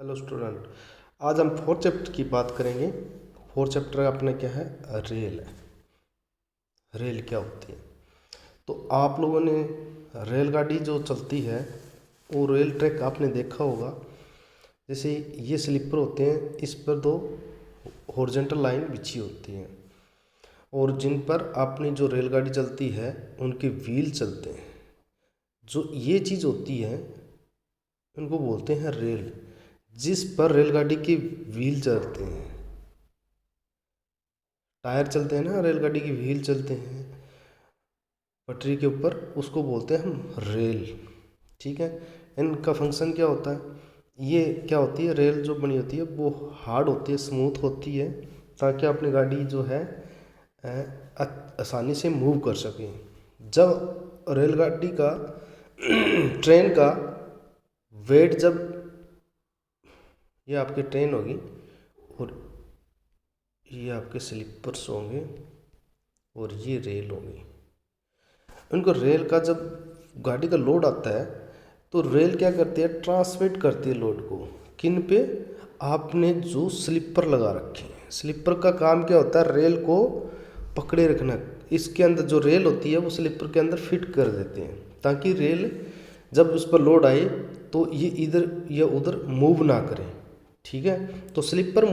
Hello student, आज हम fourth chapter की बात करेंगे। फोर्थ चैप्टर अपने क्या है, रेल है। रेल क्या होती है? तो आप लोगों ने रेलगाड़ी जो चलती है वो रेल ट्रैक आपने देखा होगा। जैसे ये स्लीपर होते हैं, इस पर दो हॉरिजॉन्टल लाइन बिछी होती हैं और जिन पर अपनी जो रेलगाड़ी चलती है उनके व्हील चलते हैं। जो ये चीज़ होती है उनको बोलते हैं रेल, जिस पर रेलगाड़ी के व्हील चलते हैं। टायर चलते हैं ना, रेलगाड़ी की व्हील चलते हैं पटरी के ऊपर, उसको बोलते हैं हम रेल। ठीक है, इनका फंक्शन क्या होता है? ये क्या होती है, रेल जो बनी होती है वो हार्ड होती है, स्मूथ होती है, ताकि अपनी गाड़ी जो है आसानी से मूव कर सके। जब रेलगाड़ी का ट्रेन का वेट, जब ये आपकी ट्रेन होगी और ये आपके स्लीपर्स होंगे और ये रेल होगी, उनको रेल का जब गाड़ी का लोड आता है तो रेल क्या करती है, ट्रांसमिट करती है लोड को किन पे, आपने जो स्लीपर लगा रखे हैं। स्लीपर का काम क्या होता है, रेल को पकड़े रखना। इसके अंदर जो रेल होती है वो स्लीपर के अंदर फिट कर देते हैं, ताकि रेल जब उस पर लोड आए तो ये इधर या उधर मूव ना करे। ठीक है, तो स्लीपर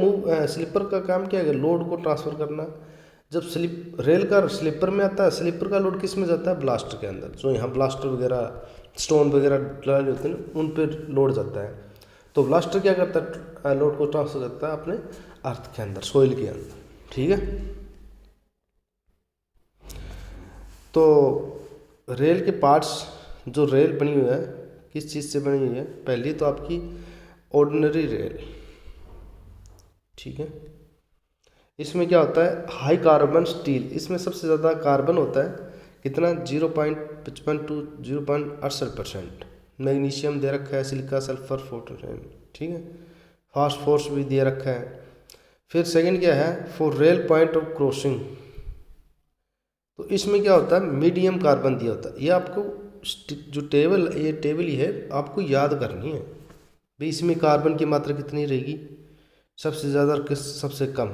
का काम क्या है, लोड को ट्रांसफ़र करना। जब रेल का स्लीपर में आता है, स्लीपर का लोड किस में जाता है, ब्लास्टर के अंदर। जो यहाँ ब्लास्टर वगैरह, स्टोन वगैरह डाले होते हैं उन पर लोड जाता है। तो ब्लास्टर क्या करता है, लोड को ट्रांसफर करता है अपने अर्थ के अंदर, सोइल के अंदर। ठीक है, तो रेल के पार्ट्स, जो रेल बनी हुई है किस चीज़ से बनी हुई है, पहली तो आपकी ऑर्डिनरी रेल। ठीक है, इसमें क्या होता है, हाई कार्बन स्टील, इसमें सबसे ज़्यादा कार्बन होता है। कितना, 0.55 टू 0.68%। मैग्नीशियम दे रखा है, सिलिका, सल्फर, फोर्टोन। ठीक है, फास्फोरस भी दे रखा है। फिर सेकंड क्या है, for rail point of crossing, तो इसमें क्या होता है, मीडियम कार्बन दिया होता है। ये आपको जो टेबल ही है आपको याद करनी है भाई, इसमें कार्बन की मात्रा कितनी रहेगी, सबसे ज़्यादा और सबसे कम,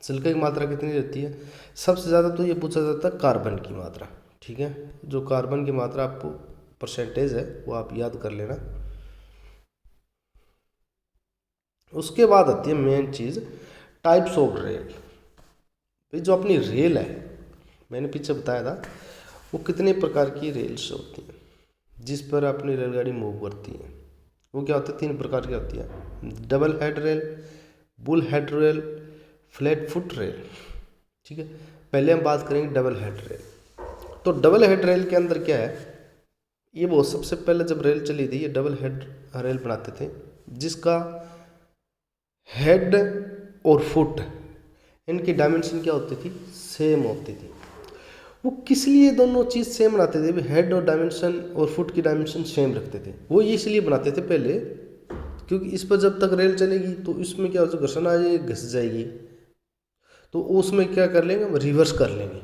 सिलिका की मात्रा कितनी रहती है, सबसे ज़्यादा। तो ये पूछा जाता है कार्बन की मात्रा। ठीक है, जो कार्बन की मात्रा आपको परसेंटेज है वो आप याद कर लेना। उसके बाद आती है main cheese, types of rail. भाई जो अपनी रेल है, मैंने पीछे बताया था वो कितने प्रकार की रेल्स होती हैं जिस पर अपनी रेलगाड़ी मूव करती है। वो क्या होता है, 3 प्रकार की होती है, double head rail, bull head rail, flat foot rail. ठीक है, पहले हम बात करेंगे डबल हेड रेल। तो डबल हेड रेल के अंदर क्या है, ये वो सबसे पहले जब रेल चली थी, ये डबल हेड रेल बनाते थे, जिसका हेड और फुट, इनकी डायमेंशन क्या होती थी, सेम होती थी। वो किस लिए दोनों चीज़ सेम बनाते थे, हेड और डायमेंशन और फुट की डायमेंशन सेम रखते थे। वो ये इसलिए बनाते थे पहले, क्योंकि इस पर जब तक रेल चलेगी तो इसमें क्या होता है, घर्षण आ जाएगी, घिस जाएगी, तो उसमें क्या कर लेंगे, हम रिवर्स कर लेंगे।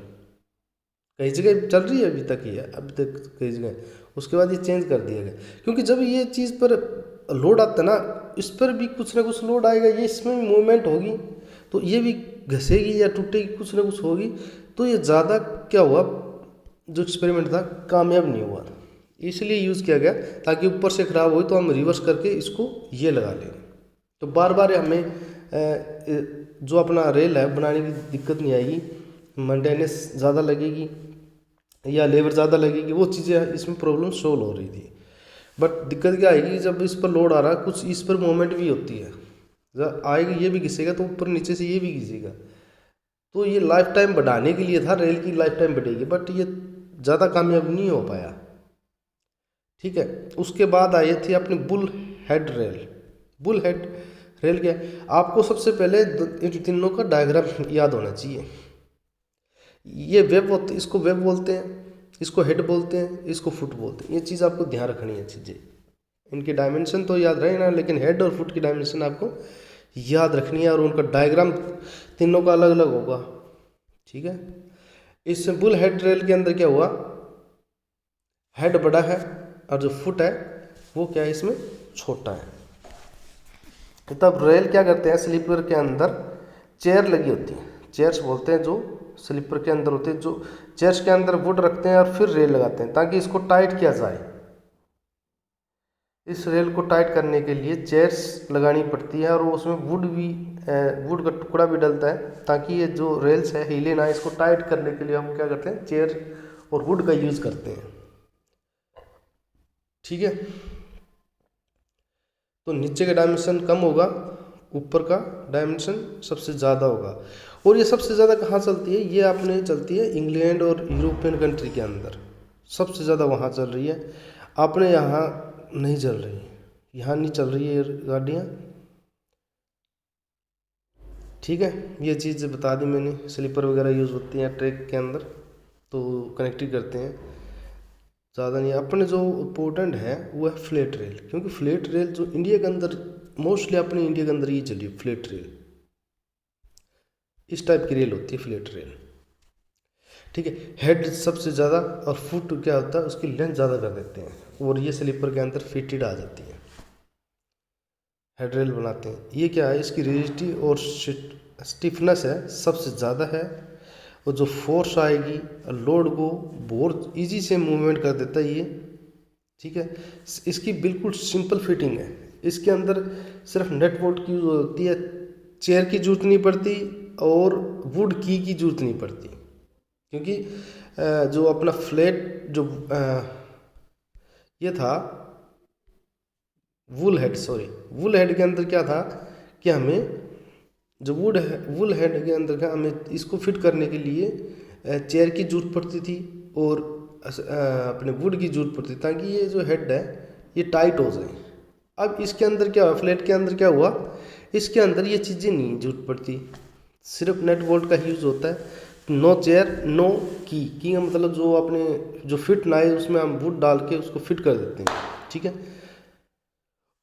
कई जगह चल रही है अभी तक, ही है अभी तक कई जगह, उसके बाद ये चेंज कर दिया गया। क्योंकि जब ये चीज़ पर लोड आता है ना, इस पर भी कुछ ना कुछ लोड आएगा, ये इसमें भी मूवमेंट होगी, तो ये भी घसेगी या टूटेगी, कुछ ना कुछ होगी। तो ये ज़्यादा क्या हुआ, जो एक्सपेरिमेंट था कामयाब नहीं हुआ, इसलिए यूज़ किया गया, ताकि ऊपर से ख़राब हो तो हम रिवर्स करके इसको ये लगा लें। तो बार बार हमें जो अपना रेल है बनाने की दिक्कत नहीं आएगी, मेंटेनेंस ज़्यादा लगेगी या लेबर ज़्यादा लगेगी, वो चीज़ें इसमें प्रॉब्लम सोल्व हो रही थी। बट दिक्कत क्या आएगी, जब इस पर लोड आ रहा है, कुछ इस पर मूवमेंट भी होती है, जब आएगी ये भी घिसेगा तो ऊपर नीचे से ये भी घिसेगा। तो ये लाइफ टाइम बढ़ाने के लिए था, रेल की लाइफ टाइम बढ़ेगी, बट ये ज़्यादा कामयाब नहीं हो पाया। ठीक है, उसके बाद आई थी अपनी bull head rail. Bull head rail क्या है, आपको सबसे पहले इन तीनों का डायग्राम याद होना चाहिए। ये वेब होते, इसको वेब बोलते हैं, इसको हेड बोलते हैं, इसको फुट बोलते हैं। ये चीज़ आपको ध्यान रखनी है चीज़ें, इनके डायमेंशन तो याद रहे ना, लेकिन हेड और फुट की डायमेंशन आपको याद रखनी है, और उनका डायग्राम तीनों का अलग अलग होगा। ठीक है, इस बुल हेड रेल के अंदर क्या हुआ, हेड बड़ा है और जो फुट है वो क्या है, इसमें छोटा है। तब रेल क्या करते हैं, स्लीपर के अंदर चेयर लगी होती है, चेयर्स बोलते हैं जो स्लीपर के अंदर होते हैं, जो चेयर्स के अंदर वुड रखते हैं और फिर रेल लगाते हैं ताकि इसको टाइट किया जाए। इस रेल को टाइट करने के लिए चेयर्स लगानी पड़ती है और उसमें वुड का टुकड़ा भी डलता है ताकि ये जो रेल्स है हिले ना। इसको टाइट करने के लिए हम क्या करते हैं, चेयर और वुड का यूज़ करते हैं। ठीक है, तो नीचे का डायमेंशन कम होगा, ऊपर का डायमेंशन सबसे ज़्यादा होगा। और ये सबसे ज़्यादा कहाँ चलती है, ये अपने चलती है इंग्लैंड और यूरोपियन कंट्री के अंदर, सबसे ज़्यादा वहाँ चल रही है। अपने यहाँ नहीं चल रही, यहाँ नहीं चल रही है गाड़ियाँ। ठीक है, ये चीज़ बता दी मैंने। स्लीपर वगैरह यूज़ होती हैं ट्रैक के अंदर, तो कनेक्टिंग करते हैं, ज़्यादा नहीं। अपने जो इम्पोर्टेंट है वो है फ्लैट रेल, क्योंकि फ्लैट रेल जो इंडिया के अंदर मोस्टली अपने इंडिया के अंदर ही चली फ्लैट रेल, इस टाइप की रेल होती है फ्लैट रेल। ठीक है, हेड सबसे ज़्यादा और फुट क्या होता है उसकी लेंथ ज़्यादा कर देते हैं, और ये स्लीपर के अंदर फिटेड आ जाती है, हेड रेल बनाते हैं। ये क्या है, इसकी रिजिडिटी और स्टिफनेस है सबसे ज़्यादा है, और जो फोर्स आएगी लोड को बहुत इजी से मूवमेंट कर देता है ये। ठीक है, इसकी बिल्कुल सिंपल फिटिंग है, इसके अंदर सिर्फ नट बोल्ट की यूज़ होती है, चेयर की जरूरत नहीं पड़ती और वुड की जरूरत नहीं पड़ती, क्योंकि जो अपना फ्लैट जो ये था वुल हेड के अंदर क्या था कि हमें जो वुल हेड के अंदर का हमें इसको फिट करने के लिए चेयर की जरूरत पड़ती थी और अपने वुड की जरूरत पड़ती थी, ताकि ये जो हेड है ये टाइट हो जाए। अब इसके अंदर क्या हुआ, फ्लैट के अंदर क्या हुआ, इसके अंदर ये चीज़ें नहीं जरूरत पड़ती, सिर्फ नट बोल्ट का यूज़ होता है। नो चेयर नो की का मतलब जो अपने जो फिट ना आए उसमें हम वुड डाल के उसको फिट कर देते हैं। ठीक है,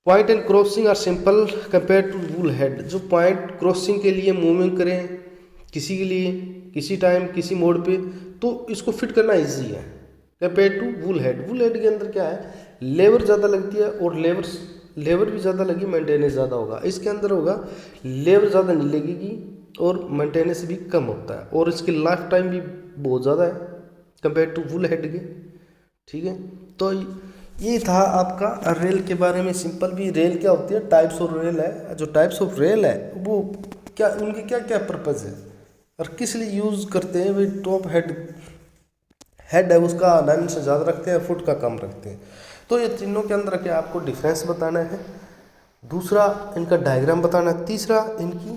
point and crossing are simple compare to bull head. जो पॉइंट क्रॉसिंग के लिए मूविंग करें किसी के लिए किसी टाइम किसी मोड पे, तो इसको फिट करना इजी है compare to bull head. Bull head के अंदर क्या है, लेबर ज़्यादा लगती है और लेबर भी ज़्यादा लगी, मेंटेनेंस ज़्यादा होगा। इसके अंदर होगा लेबर ज़्यादा नहीं लगेगी और मेंटेनेंस भी कम होता है, और इसकी लाइफ टाइम भी बहुत ज़्यादा है कंपेयर टू वुल हेड के। ठीक है, तो ये था आपका रेल के बारे में सिंपल भी। रेल क्या होती है, टाइप्स ऑफ रेल है, जो टाइप्स ऑफ रेल है वो क्या, उनके क्या क्या पर्पज़ है और किस लिए यूज़ करते हैं। भाई टॉप हेड है उसका डायमेंशन ज़्यादा रखते हैं, फुट का कम रखते हैं। तो ये तीनों के अंदर क्या आपको डिफरेंस बताना है, दूसरा इनका डायग्राम बताना है, तीसरा इनकी